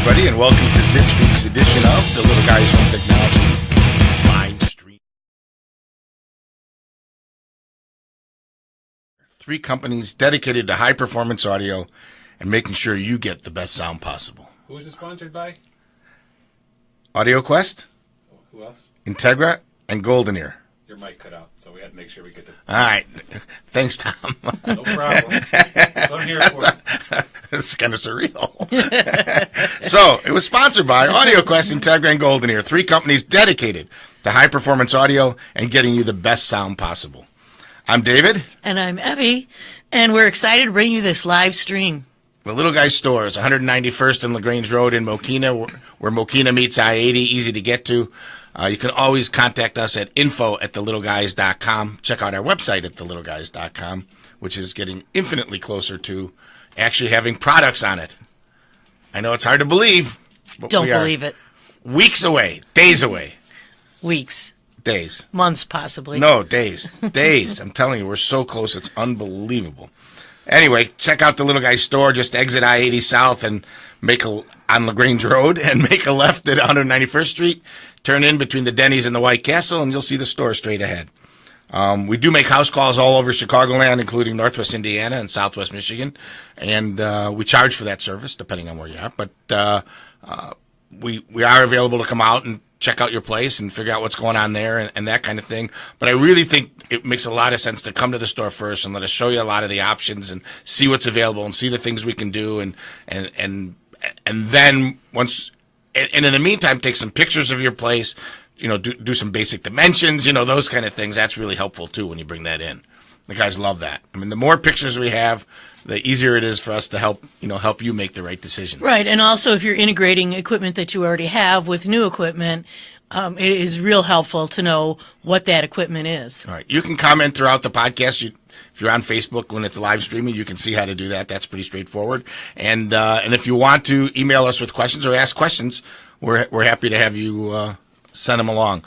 everybody, and welcome to this week's edition of the Little Guys Home Technology live stream. 3 companies dedicated to high-performance audio and making sure you get the best sound possible. Who is it sponsored by? AudioQuest, Who else? Integra, and Golden Ear. Your mic cut out, so we had to make sure we get the... All right. Thanks, Tom. No problem. I'm here for it. It's kind of surreal. So, it was sponsored by AudioQuest, Integra, and Golden Ear, 3 companies dedicated to high-performance audio and getting you the best sound possible. I'm David. And I'm Evie, and we're excited to bring you this live stream. The Little Guys store is 191st and LaGrange Road in Mokina, where Mokina meets I-80, easy to get to. You can always contact us at info@thelittleguys.com. Check out our website at thelittleguys.com, which is getting infinitely closer to actually having products on it. I know it's hard to believe, but Don't believe it. Weeks away, days away. Weeks. Days. Months, possibly. No, days. Days. I'm telling you, we're so close, it's unbelievable. Anyway, check out the Little Guys store. Just exit I-80 South and on LaGrange Road and make a left at 191st Street. Turn in between the Denny's and the White Castle, and you'll see the store straight ahead. We do make house calls all over Chicagoland, including Northwest Indiana and Southwest Michigan, and we charge for that service, depending on where you're at. But we are available to come out and check out your place and figure out what's going on there and that kind of thing. But I really think it makes a lot of sense to come to the store first and let us show you a lot of the options and see what's available and see the things we can do and then once and in the meantime take some pictures of your place, do some basic dimensions, those kind of things. That's really helpful too when you bring that in. The guys love that. I mean, the more pictures we have, the easier it is for us to help you make the right decisions. Right, and also if you're integrating equipment that you already have with new equipment, it is real helpful to know what that equipment is. All right. You can comment throughout the podcast. If you're on Facebook when it's live streaming, you can see how to do that. That's pretty straightforward. And if you want to email us with questions or ask questions, we're happy to have you send them along.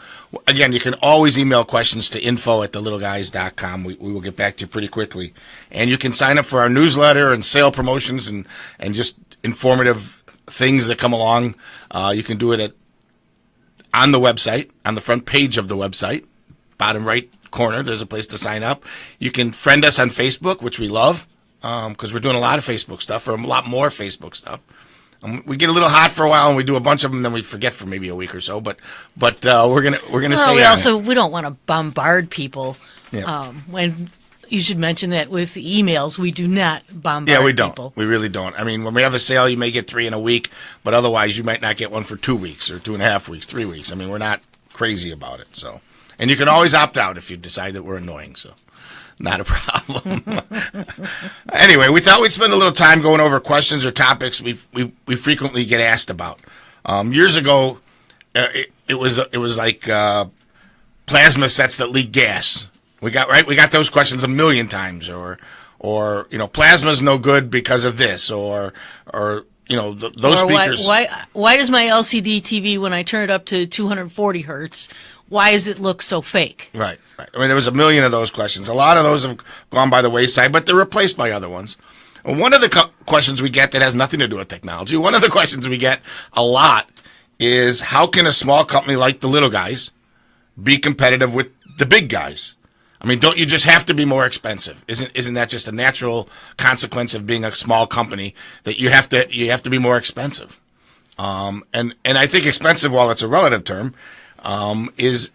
Again, you can always email questions to info@thelittleguys.com. We will get back to you pretty quickly. And you can sign up for our newsletter and sale promotions and just informative things that come along. You can do it on the website, on the front page of the website, bottom right corner, there's a place to sign up. You can friend us on Facebook, which we love, because we're doing a lot of Facebook stuff, or a lot more Facebook stuff. We get a little hot for a while, and we do a bunch of them, then we forget for maybe a week or so. But we're gonna stay on it. We don't want to bombard people. Yeah. When you should mention that with emails, we do not bombard people. Yeah, we don't. People. We really don't. I mean, when we have a sale, you may get 3 in a week, but otherwise, you might not get one for 2 weeks or 2.5 weeks, 3 weeks. I mean, we're not crazy about it. So, and you can always opt out if you decide that we're annoying. So. Not a problem. Anyway, we thought we'd spend a little time going over questions or topics we frequently get asked about. Years ago, it was like plasma sets that leak gas. We got those questions a million times, or plasma's no good because of this, or those speakers. Why does my LCD TV, when I turn it up to 240 hertz, why does it look so fake? Right. I mean, there was a million of those questions. A lot of those have gone by the wayside, but they're replaced by other ones. One of the questions we get that has nothing to do with technology, one of the questions we get a lot is, how can a small company like the Little Guys be competitive with the big guys? I mean, don't you just have to be more expensive? Isn't that just a natural consequence of being a small company, that you have to be more expensive? And I think expensive, while it's a relative term, is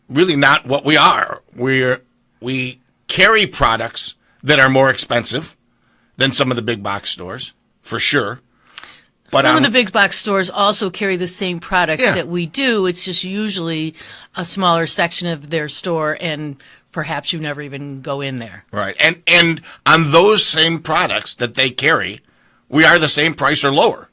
really not what we are. We carry products that are more expensive than some of the big box stores, for sure. But some of the big box stores also carry the same products that we do. It's just usually a smaller section of their store, and perhaps you never even go in there. Right. And on those same products that they carry, we are the same price or lower.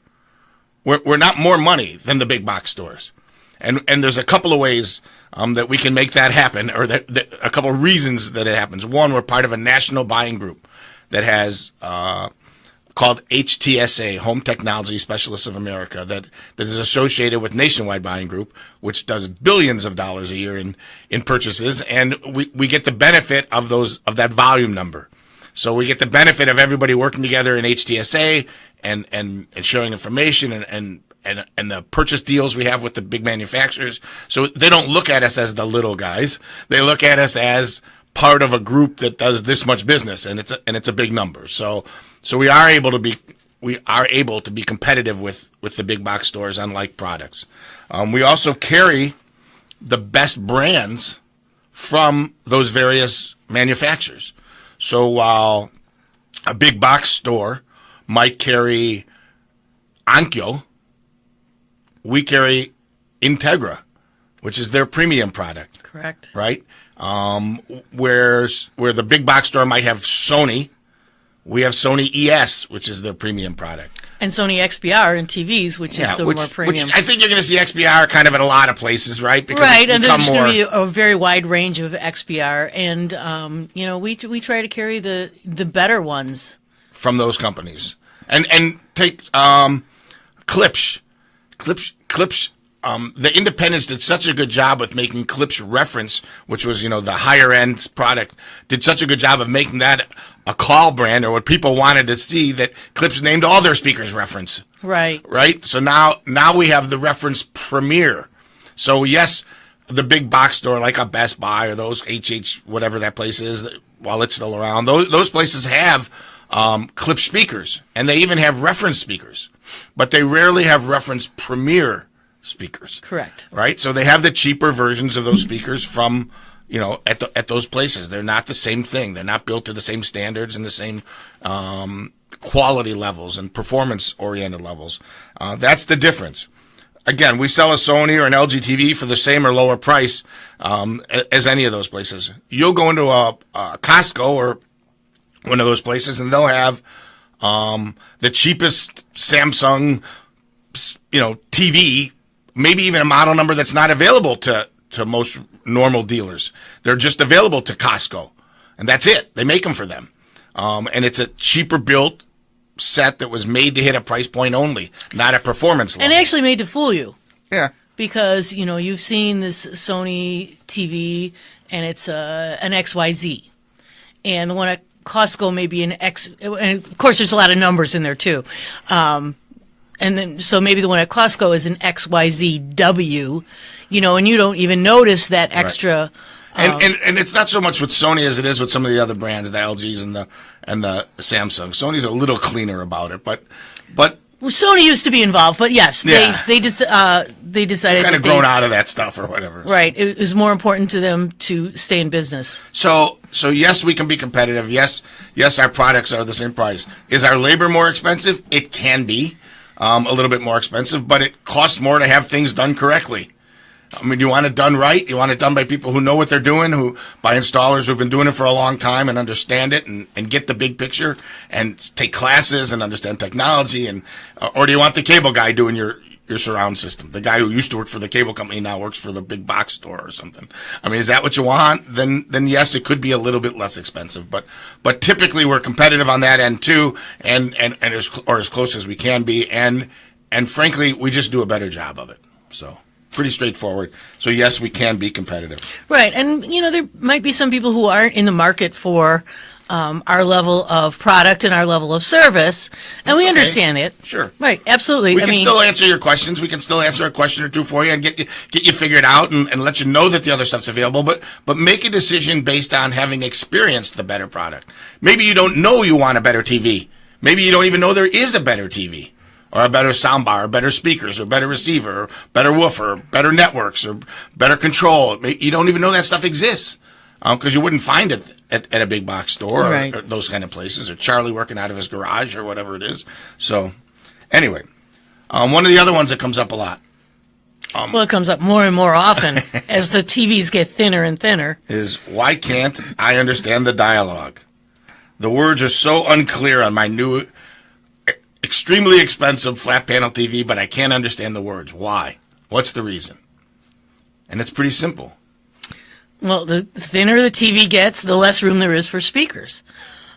We're not more money than the big box stores. And there's a couple of ways that we can make that happen, or that a couple of reasons that it happens. One, we're part of a national buying group that has called HTSA, Home Technology Specialists of America, that is associated with Nationwide Buying Group, which does billions of dollars a year in purchases, and we get the benefit of that volume number. So we get the benefit of everybody working together in HTSA and sharing information and the purchase deals we have with the big manufacturers. So they don't look at us as the little guys. They look at us as part of a group that does this much business, and it's a big number. So we are able to be competitive with the big box stores on like products. We also carry the best brands from those various manufacturers. So while a big box store might carry Onkyo, we carry Integra, which is their premium product. Correct. Right? Where the big box store might have Sony, we have Sony ES, which is their premium product. And Sony XBR in TVs, which is the more premium. Which I think you're going to see XBR kind of in a lot of places, right? Because right, and there's going to be a very wide range of XBR, and we try to carry the better ones from those companies, and take Klipsch. The independents did such a good job with making Klipsch Reference, which was the higher end product, did such a good job of making that a call brand, or what people wanted to see, that Klipsch named all their speakers Reference. Right. Right. So now we have the Reference Premier. So yes, the big box store like a Best Buy or those HH whatever that place is, while it's still around, those places have Klipsch speakers, and they even have Reference speakers, but they rarely have Reference Premier speakers. Correct. Right? So they have the cheaper versions of those speakers from, at those places. They're not the same thing. They're not built to the same standards and the same quality levels and performance-oriented levels. That's the difference. Again, we sell a Sony or an LG TV for the same or lower price as any of those places. You'll go into a Costco or one of those places, and they'll have the cheapest Samsung, TV, maybe even a model number that's not available to most normal dealers. They're just available to Costco, and that's it. They make them for them. And it's a cheaper built set that was made to hit a price point only, not a performance level. And actually made to fool you. Yeah. Because, you've seen this Sony TV, and it's an XYZ. And the one at Costco may be an X, and of course there's a lot of numbers in there too. And then, so maybe the one at Costco is an XYZW, and you don't even notice that extra. Right. And it's not so much with Sony as it is with some of the other brands, the LGs and the Samsung. Sony's a little cleaner about it, but well, Sony used to be involved, but yes, they decided kind of grown out of that stuff or whatever. Right, it was more important to them to stay in business. So yes, we can be competitive. Yes, our products are the same price. Is our labor more expensive? It can be. A little bit more expensive, but it costs more to have things done correctly. I mean, you want it done right. You want it done by people who know what they're doing, by installers who've been doing it for a long time and understand it and get the big picture and take classes and understand technology. Or do you want the cable guy doing your surround system? The guy who used to work for the cable company now works for the big box store or something. I mean, is that what you want? Then yes, it could be a little bit less expensive, but typically we're competitive on that end too, and as close as we can be, and frankly, we just do a better job of it. So pretty straightforward. So yes, we can be competitive. Right, and there might be some people who aren't in the market for our level of product and our level of service, and we understand it. Sure. Right, absolutely. We can still answer your questions. We can still answer a question or two for you and get you figured out and let you know that the other stuff's available, but make a decision based on having experienced the better product. Maybe you don't know you want a better TV. Maybe you don't even know there is a better TV, or a better soundbar, or better speakers, or better receiver, or better woofer, or better networks, or better control. You don't even know that stuff exists because you wouldn't find it at a big box store right. or those kind of places, or Charlie working out of his garage or whatever it is. So anyway, one of the other ones that comes up a lot. Well, it comes up more and more often as the TVs get thinner and thinner. Is why can't I understand the dialogue? The words are so unclear on my new, extremely expensive flat panel TV, but I can't understand the words. Why? What's the reason? And it's pretty simple. Well, the thinner the TV gets, the less room there is for speakers.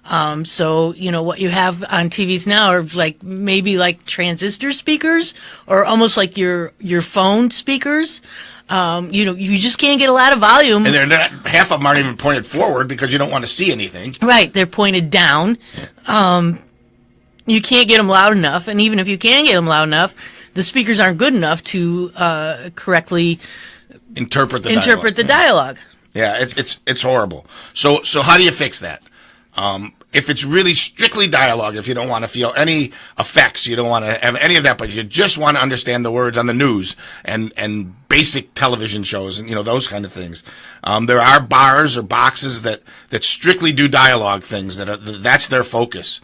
So, what you have on TVs now are maybe like transistor speakers or almost like your phone speakers. You just can't get a lot of volume. And half of them aren't even pointed forward because you don't want to see anything. Right. They're pointed down. you can't get them loud enough, and even if you can get them loud enough, the speakers aren't good enough to correctly interpret the dialogue. Yeah, it's horrible. So how do you fix that? If it's really strictly dialogue, if you don't want to feel any effects, you don't want to have any of that, but you just want to understand the words on the news and basic television shows and, those kind of things. There are bars or boxes that strictly do dialogue things that's their focus.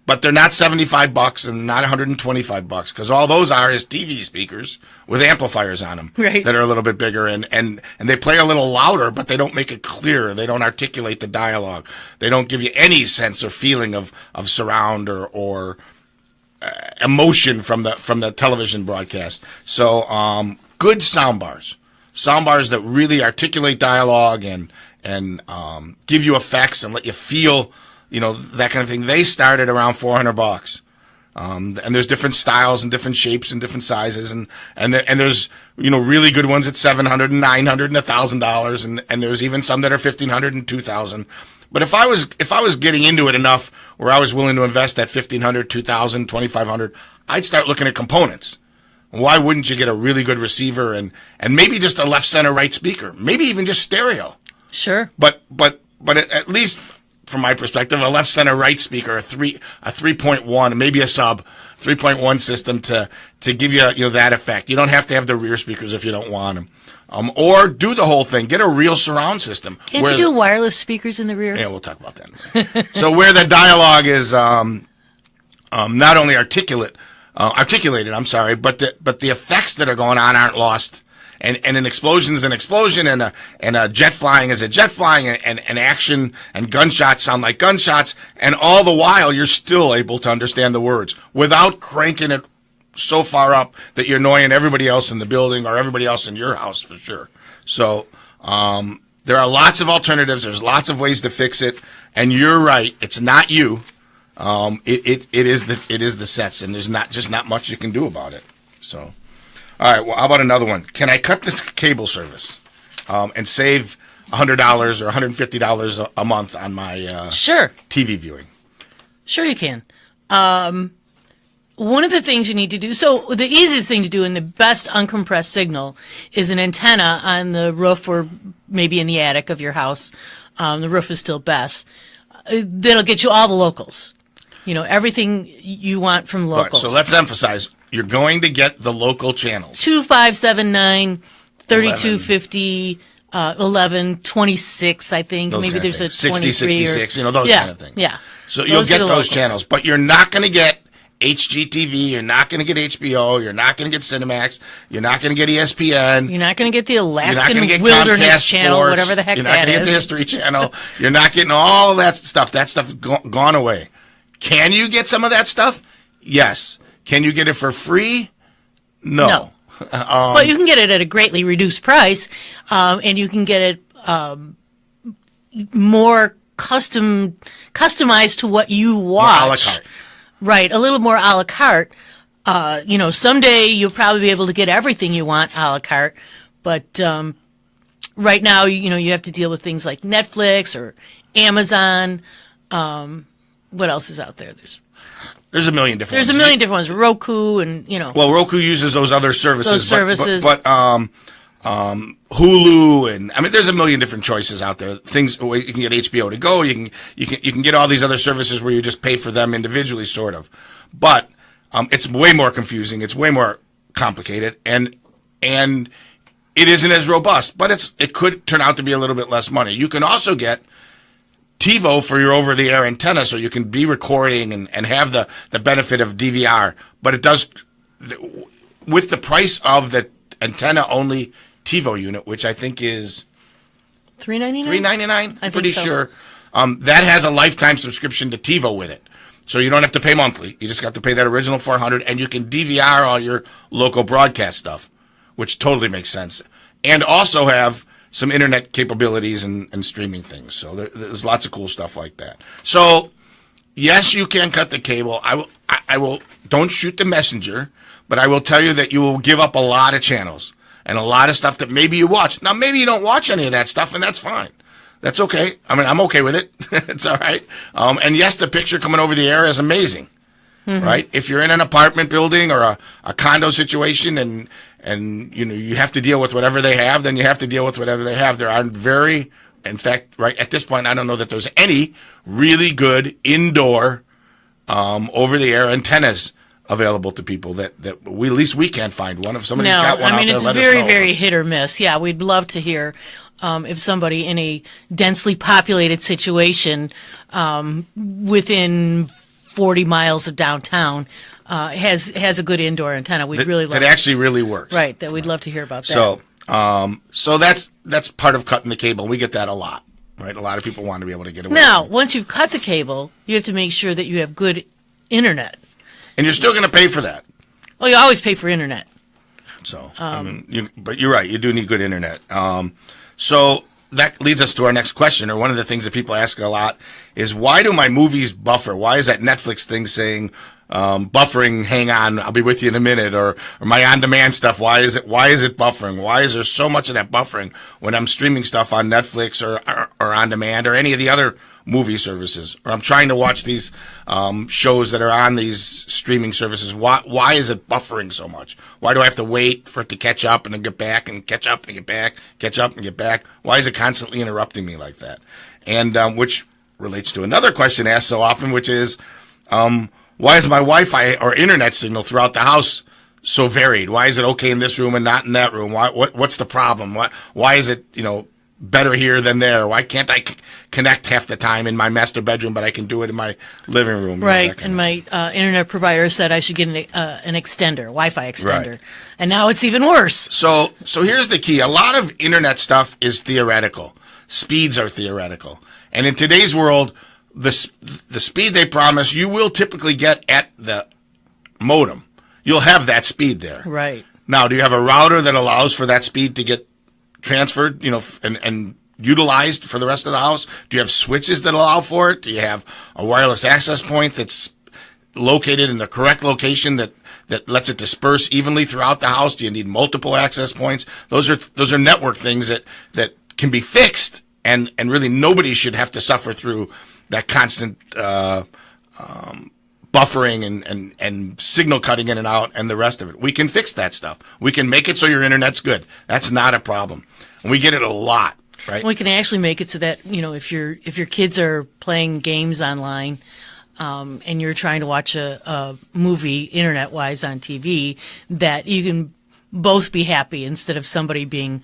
But they're not $75 and not $125 because all those are is TV speakers with amplifiers on them that are a little bit bigger and they play a little louder, but they don't make it clear. They don't articulate the dialogue. They don't give you any sense or feeling of surround or emotion from the television broadcast. So good sound bars that really articulate dialogue and give you effects and let you feel. That kind of thing. They started around $400, and there's different styles and different shapes and different sizes, and there's really good ones at $700 and $900 and $1,000, and there's even some that are $1,500 and $2,000. But if I was getting into it enough where I was willing to invest that $1,500, $2,000, $2,500, I'd start looking at components. Why wouldn't you get a really good receiver and maybe just a left, center, right speaker, maybe even just stereo? Sure. But at least, from my perspective, a left, center, right speaker, a 3.1, maybe a sub 3.1 system to give you that effect. You don't have to have the rear speakers if you don't want them, or do the whole thing. Get a real surround system. Can't you do wireless speakers in the rear? Yeah, we'll talk about that. So where the dialogue is not only articulated, but the effects that are going on aren't lost. And an explosion is an explosion, and a jet flying is a jet flying, and action and gunshots sound like gunshots, and all the while you're still able to understand the words without cranking it so far up that you're annoying everybody else in the building or everybody else in your house for sure. So there are lots of alternatives. There's lots of ways to fix it, and you're right. It's not you. It is the sets, and there's not much you can do about it. So. All right, well, how about another one? Can I cut this cable service and save $100 or $150 a month on my Sure. TV viewing? Sure you can. One of the things you need to do, so the easiest thing to do and the best uncompressed signal is an antenna on the roof or maybe in the attic of your house. The roof is still best. That'll get you all the locals. Everything you want from locals. Right, so let's emphasize. You're going to get the local channels. 2579, 3250, 1126, I think. Those maybe there's a 60, 66, those kind of things. Yeah. So you'll get those channels, but you're not going to get HGTV, you're not going to get HBO, you're not going to get Cinemax, you're not going to get ESPN. You're not going to get the Alaskan get Wilderness Comcast Channel, Sports, whatever the heck that is. You're not going to get the History Channel. You're not getting all of that stuff. That stuff gone away. Can you get some of that stuff? Yes. Can you get it for free? No. But you can get it at a greatly reduced price, and you can get it more customized to what you watch. More a la carte. Right, a little more a la carte. Someday you'll probably be able to get everything you want a la carte, but right now, you have to deal with things like Netflix or Amazon. What else is out there? There's a million different ones. There's a million different ones. Roku and, Well, Roku uses those other services. But Hulu and there's a million different choices out there. Things you can get HBO to go. You can get all these other services where you just pay for them individually, sort of. But it's way more confusing. It's way more complicated, and it isn't as robust. But it could turn out to be a little bit less money. You can also get TiVo for your over-the-air antenna, so you can be recording and have the benefit of DVR. But it does, with the price of the antenna-only TiVo unit, which I think is $399. $399. I'm pretty so. sure. That has a lifetime subscription to TiVo with it, so you don't have to pay monthly. You just have to pay that original $400, and you can DVR all your local broadcast stuff, which totally makes sense, and also have some internet capabilities and streaming things. So there's lots of cool stuff like that. So yes, you can cut the cable. I will. Don't shoot the messenger, but I will tell you that you will give up a lot of channels and a lot of stuff that maybe you watch. Now maybe you don't watch any of that stuff, and that's fine. That's okay. I mean, I'm okay with it. It's all right. And yes, the picture coming over the air is amazing, right? If you're in an apartment building or a condo situation and you have to deal with whatever they have, then you have to deal with whatever they have. There are in fact, right at this point, I don't know that there's any really good indoor over-the-air antennas available to people that at least we can't find one. If somebody's got one out there, let us know. It's very, very hit or miss. Yeah, we'd love to hear if somebody in a densely populated situation within 40 miles of downtown has a good indoor antenna. We'd really love that actually really works. Right, that we'd love to hear about that. So that's part of cutting the cable. We get that a lot, right? A lot of people want to be able to get away. Now, once you've cut the cable, you have to make sure that you have good internet. And you're still going to pay for that. Well, you always pay for internet. So, but you're right. You do need good internet. So that leads us to our next question, or one of the things that people ask a lot is, why do my movies buffer? Why is that Netflix thing saying buffering, hang on, I'll be with you in a minute, or my on-demand stuff, why is it buffering? Why is there so much of that buffering when I'm streaming stuff on Netflix or on demand or any of the other movie services, or I'm trying to watch these shows that are on these streaming services? Why is it buffering so much? Why do I have to wait for it to catch up and then get back and catch up and get back, catch up and get back? Why is it constantly interrupting me like that? And which relates to another question asked so often, which is, why is my Wi-Fi or internet signal throughout the house so varied? Why is it okay in this room and not in that room? What's the problem? Why is it, better here than there? Why can't I connect half the time in my master bedroom, but I can do it in my living room? Right, and my internet provider said I should get an extender, Wi-Fi extender, right. And now it's even worse. So here's the key. A lot of internet stuff is theoretical. Speeds are theoretical. And in today's world, the speed they promise, you will typically get at the modem. You'll have that speed there. Right. Now, do you have a router that allows for that speed to get transferred, and utilized for the rest of the house? Do you have switches that allow for it? Do you have a wireless access point that's located in the correct location that lets it disperse evenly throughout the house? Do you need multiple access points? Those are network things that can be fixed, and really nobody should have to suffer through that constant buffering and signal cutting in and out and the rest of it. We can fix that stuff. We can make it so your internet's good. That's not a problem. And we get it a lot, right? We can actually make it so that, if your kids are playing games online, and you're trying to watch a movie internet-wise on TV, that you can both be happy instead of somebody being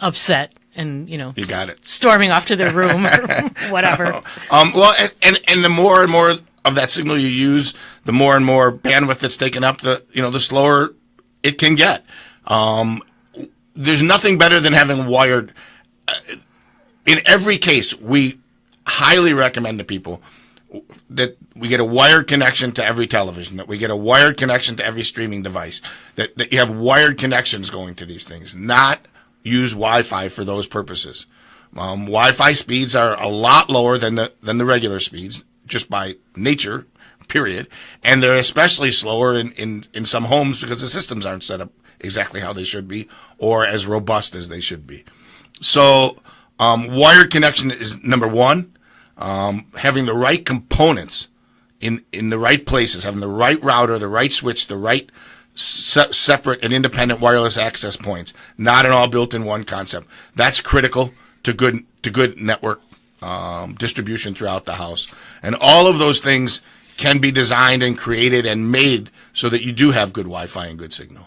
upset and, you got it, storming off to their room or whatever. Well, and the more and more of that signal you use, the more and more bandwidth that's taken up, the slower it can get. There's nothing better than having wired. In every case, we highly recommend to people that we get a wired connection to every television, that we get a wired connection to every streaming device, that you have wired connections going to these things, not use Wi-Fi for those purposes. Wi-Fi speeds are a lot lower than the regular speeds, just by nature, period. And they're especially slower in some homes because the systems aren't set up exactly how they should be or as robust as they should be. So wired connection is number one. Having the right components in the right places, having the right router, the right switch, the right separate and independent wireless access points, not an all built in one concept. That's critical to good network distribution throughout the house. And all of those things can be designed and created and made so that you do have good Wi-Fi and good signal.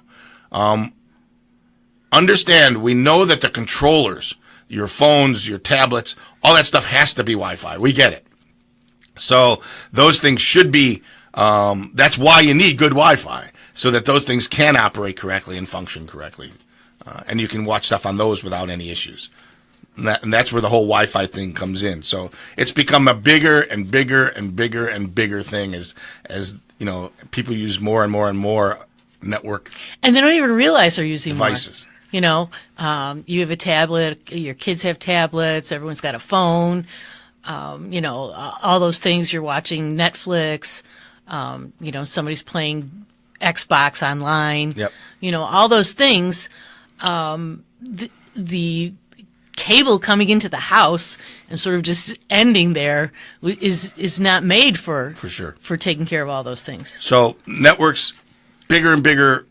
Understand, we know that the controllers, your phones, your tablets, all that stuff has to be Wi-Fi. We get it. So those things should be, that's why you need good Wi-Fi, so that those things can operate correctly and function correctly. And you can watch stuff on those without any issues. And that's where the whole Wi-Fi thing comes in. So it's become a bigger and bigger and bigger and bigger thing as people use more and more and more network. And they don't even realize they're using devices. More. You have a tablet, your kids have tablets, everyone's got a phone, all those things. You're watching Netflix, somebody's playing Xbox online. Yep. All those things, the cable coming into the house and sort of just ending there is not made for sure, for taking care of all those things. So networks, bigger and bigger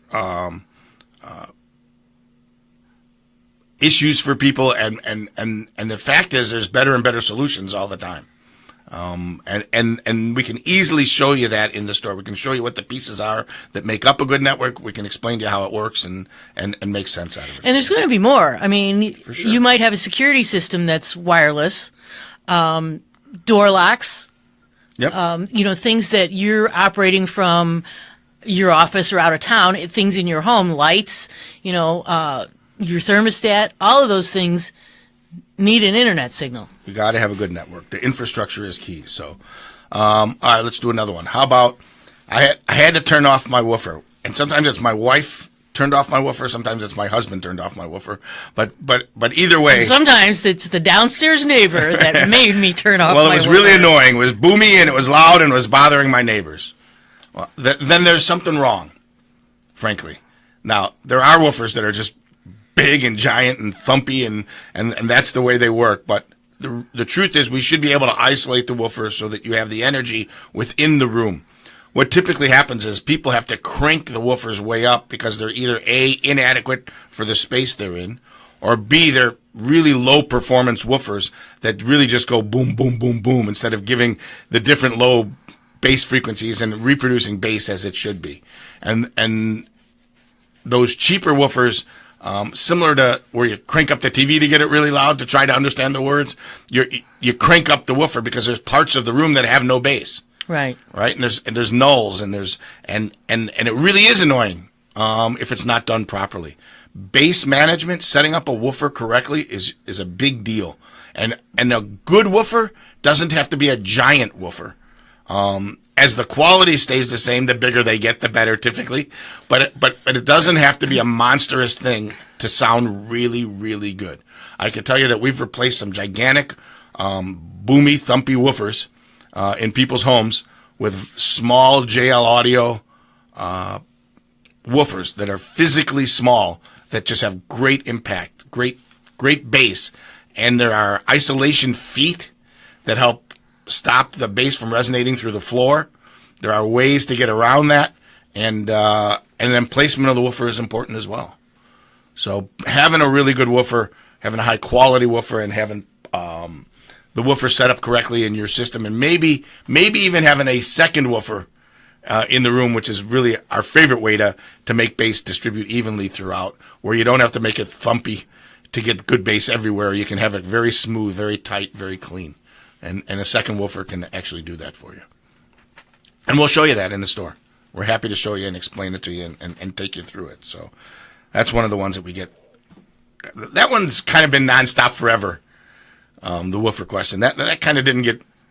issues for people, and the fact is there's better and better solutions all the time. And we can easily show you that in the store. We can show you what the pieces are that make up a good network. We can explain to you how it works and make sense out of it. And there's going to be more. I mean, For sure. you might have a security system that's wireless, door locks, Yep. Things that you're operating from your office or out of town, things in your home, lights, your thermostat, all of those things need an internet signal. You got to have a good network. The infrastructure is key. So, all right, let's do another one. How about I had to turn off my woofer, and sometimes it's my wife turned off my woofer, sometimes it's my husband turned off my woofer, but either way. And sometimes it's the downstairs neighbor that made me turn off. Well, my it was woofer. really annoying. It was boomy and it was loud and it was bothering my neighbors. Well, then there's something wrong, frankly. Now there are woofers that are just big and giant and thumpy, and that's the way they work. But the truth is we should be able to isolate the woofer so that you have the energy within the room. What typically happens is people have to crank the woofers way up because they're either A, inadequate for the space they're in, or B, they're really low performance woofers that really just go boom, boom, boom, boom instead of giving the different low bass frequencies and reproducing bass as it should be. And those cheaper woofers, similar to where you crank up the TV to get it really loud to try to understand the words, you crank up the woofer because there's parts of the room that have no bass. Right. Right. And there's nulls and it really is annoying, if it's not done properly. Bass management, setting up a woofer correctly is a big deal. And a good woofer doesn't have to be a giant woofer. As the quality stays the same, the bigger they get, the better typically. But it doesn't have to be a monstrous thing to sound really, really good. I can tell you that we've replaced some gigantic, boomy, thumpy woofers in people's homes with small JL Audio woofers that are physically small that just have great impact, great bass. And there are isolation feet that help stop the bass from resonating through the floor. There are ways to get around that, and then placement of the woofer is important as well. So having a really good woofer, having a high quality woofer, and having the woofer set up correctly in your system, and maybe even having a second woofer in the room, which is really our favorite way to make bass distribute evenly throughout, where you don't have to make it thumpy to get good bass everywhere. You can have it very smooth, very tight, very clean. And a second woofer can actually do that for you. And we'll show you that in the store. We're happy to show you and explain it to you and take you through it. So that's one of the ones that we get. That one's kind of been nonstop forever. The woofer question. That kind of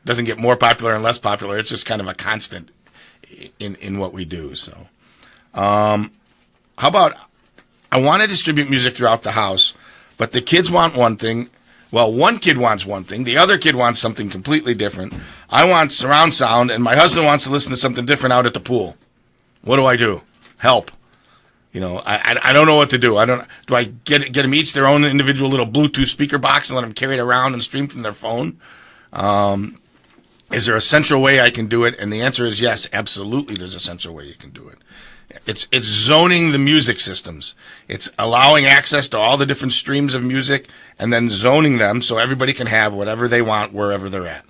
doesn't get more popular and less popular. It's just kind of a constant in what we do. So how about, I want to distribute music throughout the house, but the kids want one thing. Well, one kid wants one thing. The other kid wants something completely different. I want surround sound, and my husband wants to listen to something different out at the pool. What do I do? Help. I don't know what to do. Do I get them each their own individual little Bluetooth speaker box and let them carry it around and stream from their phone? Is there a central way I can do it? And the answer is yes, absolutely. There's a central way you can do it. It's zoning the music systems. It's allowing access to all the different streams of music and then zoning them so everybody can have whatever they want wherever they're at.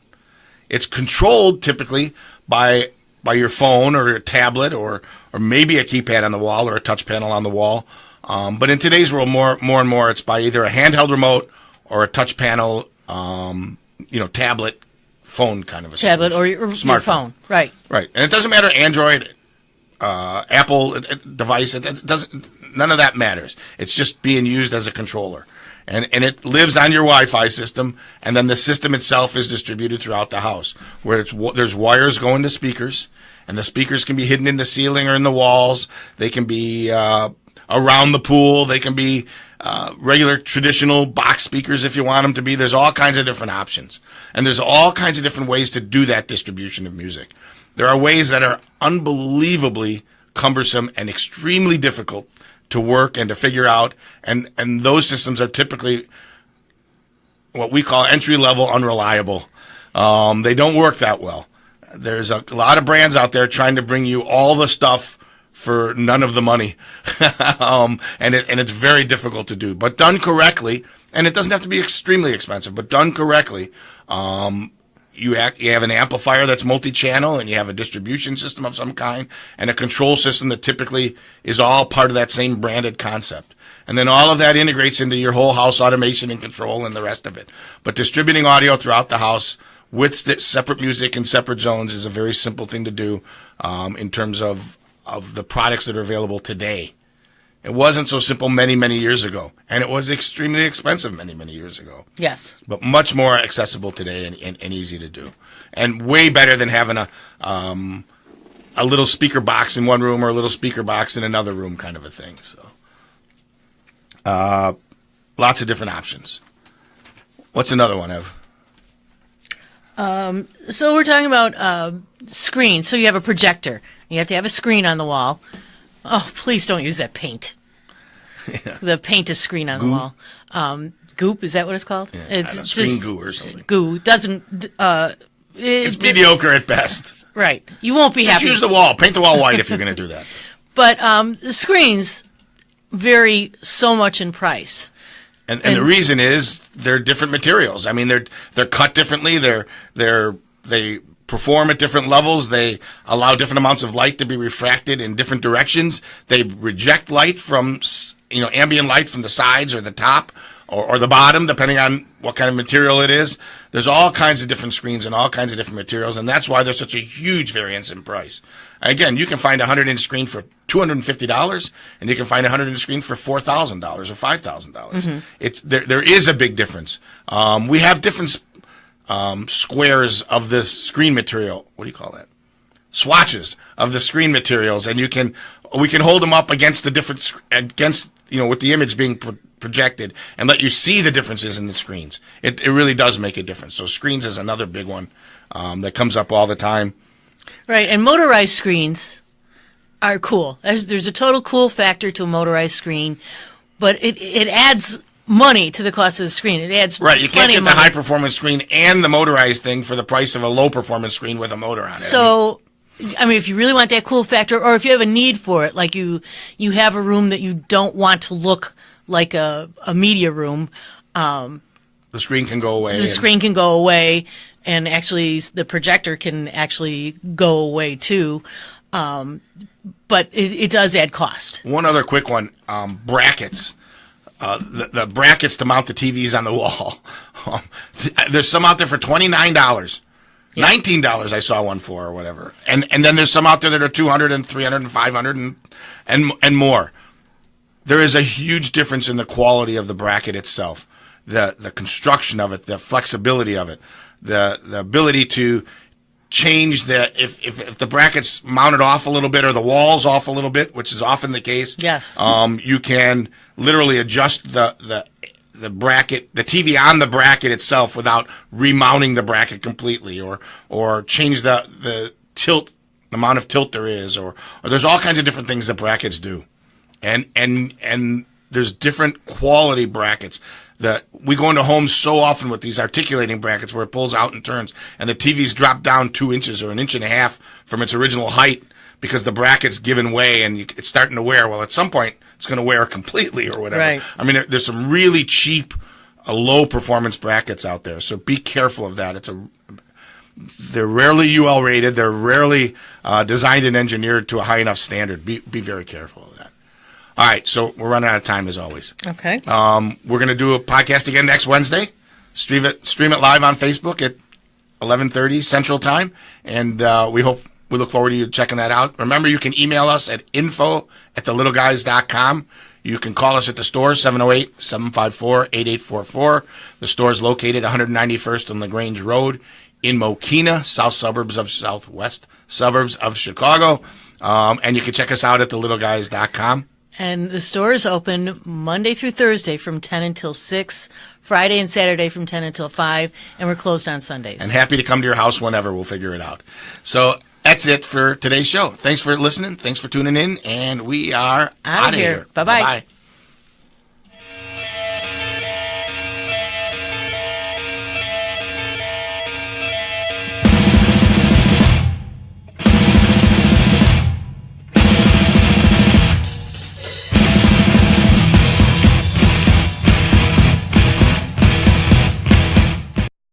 It's controlled typically by your phone or your tablet or maybe a keypad on the wall or a touch panel on the wall. But in today's world, more and more, it's by either a handheld remote or a touch panel, tablet, phone kind of a tablet situation. or your phone. Right. Right. And it doesn't matter Android, Apple device. It doesn't. None of that matters. It's just being used as a controller, and it lives on your Wi-Fi system, and then the system itself is distributed throughout the house, where there's wires going to speakers, and the speakers can be hidden in the ceiling or in the walls. They can be around the pool. They can be regular traditional box speakers if you want them to be. There's all kinds of different options, and there's all kinds of different ways to do that distribution of music. There are ways that are unbelievably cumbersome and extremely difficult to work and to figure out, and those systems are typically what we call entry-level unreliable. They don't work that well. There's a lot of brands out there trying to bring you all the stuff for none of the money. And it's very difficult to do. But done correctly, and it doesn't have to be extremely expensive, but done correctly, you have an amplifier that's multi-channel, and you have a distribution system of some kind, and a control system that typically is all part of that same branded concept. And then all of that integrates into your whole house automation and control and the rest of it. But distributing audio throughout the house with separate music and separate zones is a very simple thing to do in terms of the products that are available today. It wasn't so simple many, many years ago, and it was extremely expensive many, many years ago. Yes. But much more accessible today and easy to do. And way better than having a little speaker box in one room or a little speaker box in another room kind of a thing. So, lots of different options. What's another one, Ev? So we're talking about screens. So you have a projector. You have to have a screen on the wall. Oh, please don't use that paint. Yeah. The paint is screen on the wall. Goop, is that what it's called? Yeah, It's screen goo or something. Goo. Doesn't. It's mediocre at best. Right. You won't be Just happy. use the wall. Paint the wall white if you're going to do that. But the screens vary so much in price. And the reason is they're different materials. I mean, they're cut differently. They perform at different levels. They allow different amounts of light to be refracted in different directions. They reject light from, ambient light from the sides or the top or the bottom, depending on what kind of material it is. There's all kinds of different screens and all kinds of different materials, and that's why there's such a huge variance in price. Again, you can find a 100-inch screen for $250, and you can find a 100-inch screen for $4,000 or $5,000. Mm-hmm. There is a big difference. We have different squares of this screen material. What do you call that? Swatches of the screen materials, and we can hold them up against with the image being projected, and let you see the differences in the screens. It really does make a difference. So screens is another big one that comes up all the time. Right, and motorized screens are cool. There's a total cool factor to a motorized screen, but it adds money to the cost of the screen. It adds right. You can't plenty get of the money. high performance screen and the motorized thing for the price of a low performance screen with a motor on it. So, I mean, if you really want that cool factor, or if you have a need for it, like you have a room that you don't want to look like a media room, the screen can go away. The screen can go away, and actually the projector can actually go away too. But it does add cost. One other quick one, brackets. The brackets to mount the TVs on the wall. There's some out there for $29. Yeah. $19 I saw one for or whatever. And then there's some out there that are $200 and $300 and $500 and more. There is a huge difference in the quality of the bracket itself, the construction of it, the flexibility of it, the ability to change if the bracket's mounted off a little bit or the wall's off a little bit, which is often the case. Yes. You can literally adjust the bracket, the TV on the bracket itself without remounting the bracket completely, or change the tilt, the amount of tilt there is, or there's all kinds of different things that brackets do. And there's different quality brackets that we go into homes so often with these articulating brackets where it pulls out and turns, and the TV's dropped down 2 inches or 1.5 inches from its original height because the bracket's given way and it's starting to wear. Well, at some point it's going to wear completely or whatever. Right. I mean, there's some really cheap, low performance brackets out there, so be careful of that. They're rarely UL rated. They're rarely designed and engineered to a high enough standard. Be very careful of that. All right, so we're running out of time as always. Okay. We're going to do a podcast again next Wednesday. Stream it live on Facebook at 11:30 Central Time, and we look forward to you checking that out. Remember, you can email us at info@thelittleguys.com. You can call us at the store, 708-754-8844. The store is located 191st on LaGrange Road in Mokina, southwest suburbs of Chicago. And you can check us out at thelittleguys.com. And the store is open Monday through Thursday from 10 until 6, Friday and Saturday from 10 until 5, and we're closed on Sundays. And happy to come to your house whenever. We'll figure it out. So that's it for today's show. Thanks for listening. Thanks for tuning in. And we are out of here. Bye-bye. Bye-bye.